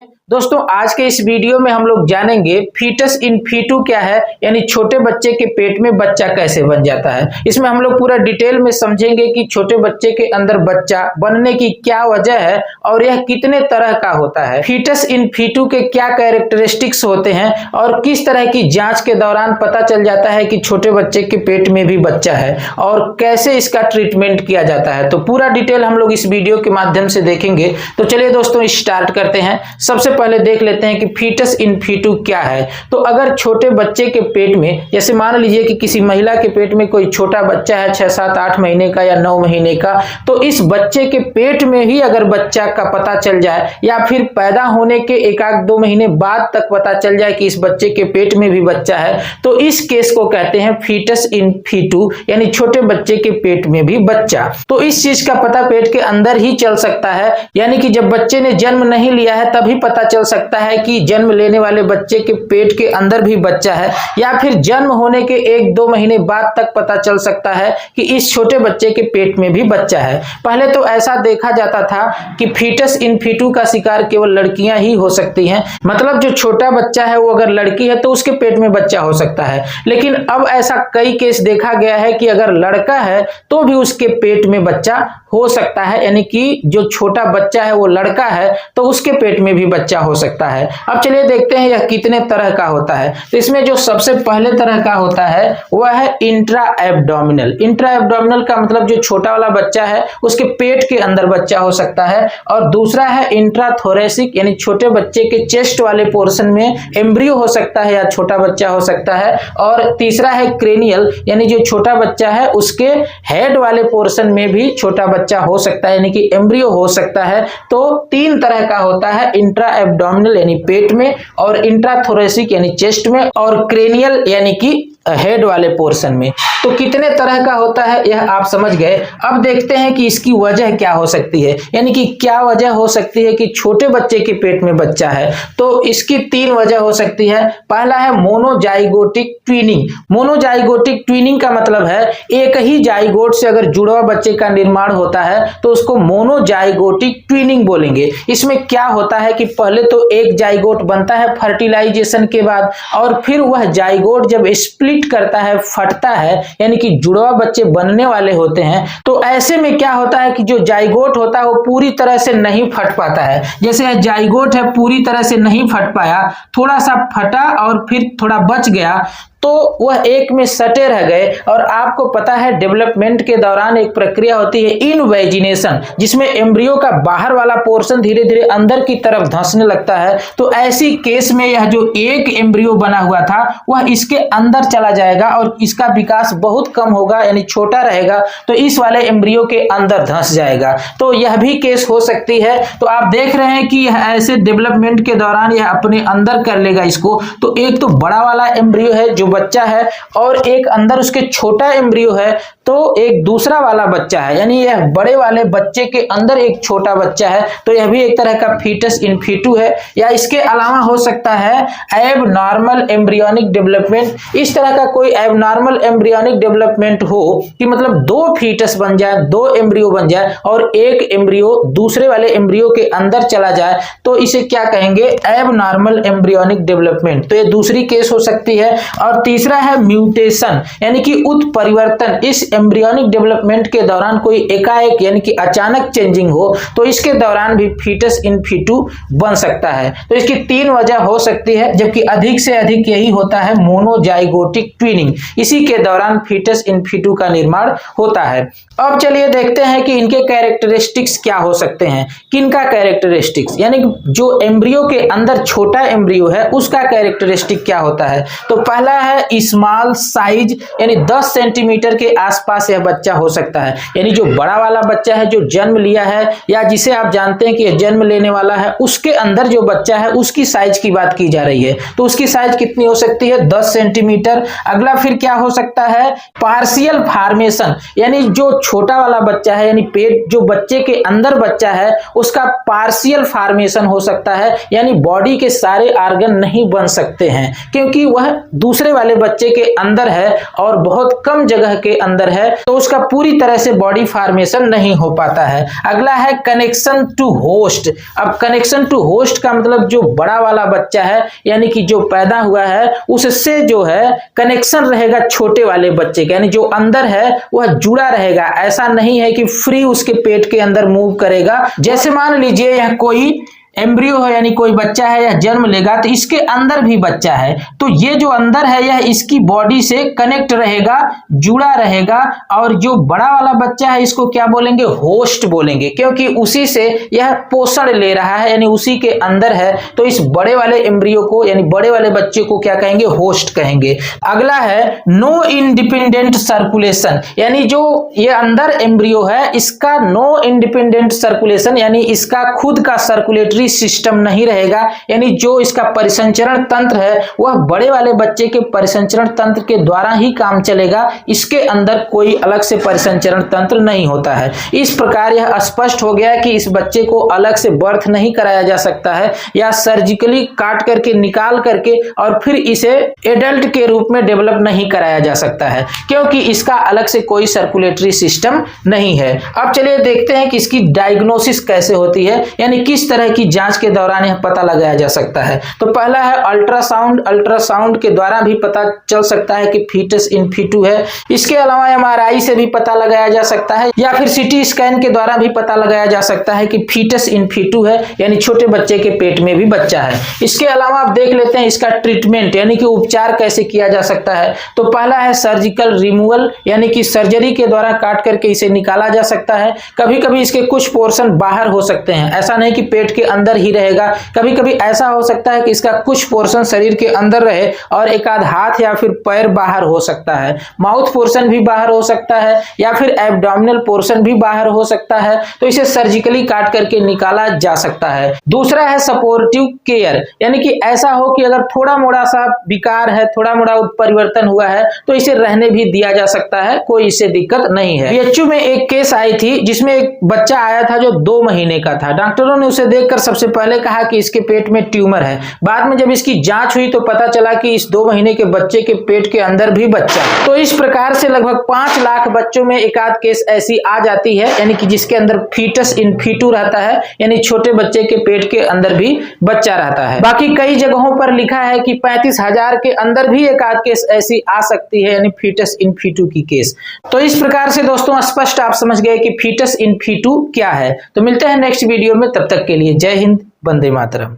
दोस्तों आज के इस वीडियो में हम लोग जानेंगे फीटस इन फीटू क्या है, यानी छोटे बच्चे के पेट में बच्चा कैसे बन जाता है। इसमें हम लोग पूरा डिटेल में समझेंगे कि छोटे बच्चे के अंदर बच्चा बनने की क्या वजह है और यह कितने तरह का होता है, फीटस इन फीटू के क्या कैरेक्टरिस्टिक्स होते हैं और किस तरह की जांच के दौरान पता चल जाता है कि छोटे बच्चे के पेट में भी बच्चा है और कैसे इसका ट्रीटमेंट किया जाता है। तो पूरा डिटेल हम लोग इस वीडियो के माध्यम से देखेंगे। तो चलिए दोस्तों स्टार्ट करते हैं। सबसे पहले देख लेते हैं कि फीटस इन फीटू क्या है। तो अगर छोटे बच्चे के पेट में, जैसे मान लीजिए कि किसी महिला के पेट में कोई छोटा बच्चा है 6, 7, 8 महीने का या 9 महीने का, तो इस बच्चे के पेट में ही अगर बच्चा का पता चल जाए या फिर पैदा होने के 1-2 महीने बाद तक पता चल जाए कि इस बच्चे के पेट में भी बच्चा है, तो इस केस को कहते हैं फीटस इन फीटू, यानी छोटे बच्चे के पेट में भी बच्चा। तो इस चीज का पता पेट के अंदर ही चल सकता है, यानी कि जब बच्चे ने जन्म नहीं लिया है तभी पता चल सकता है कि जन्म लेने वाले बच्चे के पेट के अंदर भी बच्चा है, या फिर जन्म होने के 1-2 महीने बाद तक पता चल सकता है कि इस छोटे बच्चे के पेट में भी बच्चा है। पहले तो ऐसा देखा जाता था कि फीटस इन फीटू का शिकार केवल लड़कियां ही हो सकती हैं, मतलब जो छोटा बच्चा है वो अगर लड़की है तो उसके पेट में बच्चा हो सकता है। लेकिन अब ऐसा कई केस देखा गया है कि अगर लड़का है तो भी उसके पेट में बच्चा हो सकता है, यानी कि जो छोटा बच्चा है वो लड़का है तो उसके पेट में भी बच्चा हो सकता है। अब चलिए देखते हैं यह कितने तरह का होता है। तो इसमें जो सबसे पहले तरह का होता है वह है इंट्रा एब्डोमिनल। इंट्रा एब्डोमिनल का मतलब जो छोटा वाला बच्चा है उसके पेट के अंदर बच्चा हो सकता है। और दूसरा है इंट्राथोरेसिक, यानी छोटे बच्चे के चेस्ट वाले पोर्शन में एम्ब्रियो हो सकता है या छोटा बच्चा हो सकता है। और तीसरा है क्रेनियल, यानी जो छोटा बच्चा है उसके हेड वाले पोर्शन में भी छोटा बच्चा हो सकता है, यानी कि एम्ब्रियो हो सकता है। तो 3 तरह का होता है, इंट्रा एब्डोमिनल यानी पेट में, और इंट्राथोरेसिक यानी चेस्ट में, और क्रेनियल यानी कि हेड वाले पोर्शन में। तो कितने तरह का होता है यह आप समझ गए। अब देखते हैं कि इसकी वजह क्या हो सकती है, यानी कि क्या वजह हो सकती है कि छोटे बच्चे के पेट में बच्चा है। तो इसकी 3 वजह हो सकती है। पहला है मोनोजाइगोटिक ट्विनिंग। मोनोजाइगोटिक ट्विनिंग का मतलब है एक ही जाइगोट से अगर जुड़वा बच्चे का निर्माण होता है तो उसको मोनोजाइगोटिक ट्विनिंग बोलेंगे। इसमें क्या होता है कि पहले तो एक जाइगोट बनता है फर्टिलाइजेशन के बाद, और फिर वह जाइगोट जब स्प्लिट करता है, फटता है, यानी कि जुड़वा बच्चे बनने वाले होते हैं। तो ऐसे में क्या होता है कि जो जाइगोट होता है वो पूरी तरह से नहीं फट पाता है। जैसे जाइगोट है पूरी तरह से नहीं फट पाया, थोड़ा सा फटा और फिर थोड़ा बच गया, तो वह एक में सटे रह गए। और आपको पता है डेवलपमेंट के दौरान एक प्रक्रिया होती है इनवेजिनेशन, जिसमें एम्ब्रियो का बाहर वाला पोर्शन धीरे धीरे अंदर की तरफ धंसने लगता है। तो ऐसी केस में यह जो एक एम्ब्रियो बना हुआ था वह इसके अंदर चला जाएगा और इसका विकास बहुत कम होगा, यानी छोटा रहेगा, तो इस वाले एम्ब्रियो के अंदर धंस जाएगा। तो यह भी केस हो सकती है। तो आप देख रहे हैं कि यह ऐसे डेवलपमेंट के दौरान यह अपने अंदर कर लेगा इसको। तो एक तो बड़ा वाला एम्ब्रियो है जो बच्चा है, और एक अंदर उसके छोटा एम्ब्रियो है, तो एक दूसरा वाला बच्चा है, यानी यह बड़े वाले बच्चे के अंदर एक छोटा बच्चा है। तो यह भी एक तरह का फीटस इन फीटू है। या इसके अलावा हो सकता है एबनॉर्मल एम्ब्रियोनिक डेवलपमेंट। इस तरह का कोई एबनॉर्मल एम्ब्रियोनिक डेवलपमेंट हो कि मतलब 2 फीटस बन जाए, 2 एम्ब्रियो बन जाए और एक एम्ब्रियो दूसरे वाले एम्ब्रियो के अंदर चला जाए, तो इसे क्या कहेंगे, एबनॉर्मल एम्ब्रियोनिक डेवलपमेंट। तो ये दूसरी केस हो सकती है। और तीसरा है म्यूटेशन, यानी कि उत्परिवर्तन। इस एम्ब्रियोनिक डेवलपमेंट के दौरान कोई एकाएक यानी कि अचानक चेंजिंग हो, तो इसके दौरान भी फीटस इन फीटू बन सकता है। तो इसकी 3 वजह हो सकती है, जबकि अधिक से अधिक यही होता है मोनोजाइगोटिक ट्विनिंग। इसी के दौरान फीटस इन फीटू का निर्माण होता है। अब चलिए देखते हैं कि इनके कैरेक्टरिस्टिक्स क्या हो सकते हैं। किनका कैरेक्टरिस्टिक्स, यानी जो एम्ब्रियो के अंदर छोटा एम्ब्रियो है उसका कैरेक्टरिस्टिक क्या होता है। तो पहला है स्मॉल साइज, यानी 10 सेंटीमीटर के आसपास यह बच्चा हो सकता है। यानी जो बड़ा वाला बच्चा है जो जन्म लिया है या जिसे आप जानते हैं कि यह जन्म लेने वाला है, उसके अंदर जो बच्चा है उसकी साइज की बात की जा रही है। तो उसकी साइज कितनी हो सकती है, 10 सेंटीमीटर। अगला फिर क्या हो सकता है, पार्शियल फॉर्मेशन, यानी जो छोटा वाला बच्चा है, यानी पेट जो बच्चे के अंदर बच्चा है उसका पार्शियल फॉर्मेशन हो सकता है, यानी बॉडी के सारे ऑर्गन नहीं बन सकते हैं क्योंकि वह दूसरे वाले बच्चे के अंदर है और बहुत कम जगह के अंदर है तो उसका पूरी तरह से बॉडी फॉर्मेशन नहीं हो पाता है। अगला है कनेक्शन टू होस्ट। अब कनेक्शन टू होस्ट का मतलब जो बड़ा वाला बच्चा है यानी कि जो पैदा हुआ है उससे जो है कनेक्शन रहेगा छोटे वाले बच्चे का, यानी जो अंदर है वह जुड़ा रहेगा। ऐसा नहीं है कि फ्री उसके पेट के अंदर मूव करेगा। जैसे मान लीजिए यह कोई एम्ब्रियो है यानी कोई बच्चा है, यह जन्म लेगा तो इसके अंदर भी बच्चा है, तो ये जो अंदर है यह इसकी बॉडी से कनेक्ट रहेगा, जुड़ा रहेगा। और जो बड़ा वाला बच्चा है इसको क्या बोलेंगे? होस्ट बोलेंगे, क्योंकि उसी से यह पोषण ले रहा है यानी उसी के अंदर है। तो इस बड़े वाले एम्ब्रियो को यानी बड़े वाले बच्चे को क्या कहेंगे? होस्ट कहेंगे। अगला है नो इंडिपेंडेंट सर्कुलेशन, यानी जो ये अंदर एम्ब्रियो है इसका नो इंडिपेंडेंट सर्कुलेशन यानी इसका खुद का सर्कुलेटरी सिस्टम नहीं रहेगा, यानी जो इसका परिसंचरण तंत्र है वह बड़े वाले बच्चे के परिसंचरण तंत्र के द्वारा ही काम चलेगा। इसके अंदर कोई अलग से परिसंचरण तंत्र नहीं होता है। इस प्रकार यह स्पष्ट हो गया कि इस बच्चे को अलग से बर्थ नहीं कराया जा सकता है या सर्जिकली काट करके निकाल करके और फिर इसे एडल्ट के रूप में डेवलप नहीं कराया जा सकता है, क्योंकि इसका अलग से कोई सर्कुलेटरी सिस्टम नहीं है। अब चलिए देखते हैं कि इसकी डायग्नोसिस कैसे होती है, यानी किस तरह की जांच के दौरान यह पता लगाया जा सकता है। तो पहला है अल्ट्रासाउंड। अल्ट्रासाउंड के द्वारा भी पता चल सकता है कि फीटस इन फीटू है। इसके अलावा एमआरआई से भी पता लगाया जा सकता है या फिर सीटी स्कैन के द्वारा भी पता लगाया जा सकता है कि फीटस इन फीटू है, यानी छोटे बच्चे के पेट में भी बच्चा है। इसके अलावा आप देख लेते हैं इसका ट्रीटमेंट यानी कि उपचार कैसे किया जा सकता है। तो पहला है सर्जिकल रिमूवल, यानी कि सर्जरी के द्वारा काट करके इसे निकाला जा सकता है। कभी कभी इसके कुछ पोर्शन बाहर हो सकते हैं, ऐसा नहीं कि पेट के अंदर ही रहेगा। कभी कभी ऐसा हो सकता है कि इसका कुछ पोर्शन शरीर के अंदर रहे और एक आध हाथ या फिर पैर बाहर हो सकता है। माउथ पोर्शन भी बाहर हो सकता है या फिर एब्डोमिनल पोर्शन भी बाहर हो सकता है, तो इसे सर्जिकली काट करके निकाला जा सकता है। दूसरा है सपोर्टिव केयर, यानी कि ऐसा हो कि अगर थोड़ा मोड़ा सा विकार है, थोड़ा मोड़ा उत्परिवर्तन हुआ है तो इसे रहने भी दिया जा सकता है, कोई इससे दिक्कत नहीं है। बीएचयू में एक केस आई थी जिसमें एक बच्चा आया था जो 2 महीने का था। डॉक्टरों ने उसे देखकर सबसे पहले कहा कि इसके पेट में ट्यूमर है। बाद में जब इसकी जांच हुई तो पता चला कि इस 2 महीने के बच्चे के पेट के अंदर भी बच्चा। तो इस प्रकार से लगभग 5 लाख बच्चों में एक आध केस ऐसी आ जाती है, यानी कि जिसके अंदर फीटस इन फीटू रहता है, यानी छोटे बच्चे के पेट के अंदर भी बच्चा रहता है। बाकी कई जगहों पर लिखा है कि 35,000 के अंदर भी एक आध केस ऐसी आ सकती है, यानी फीटस इन फीटू की केस। तो इस प्रकार से दोस्तों स्पष्ट आप समझ गए कि फीटस इन फीटू क्या है। तो मिलते हैं नेक्स्ट वीडियो में, तब तक के लिए जय हिंद, वंदे मातरम।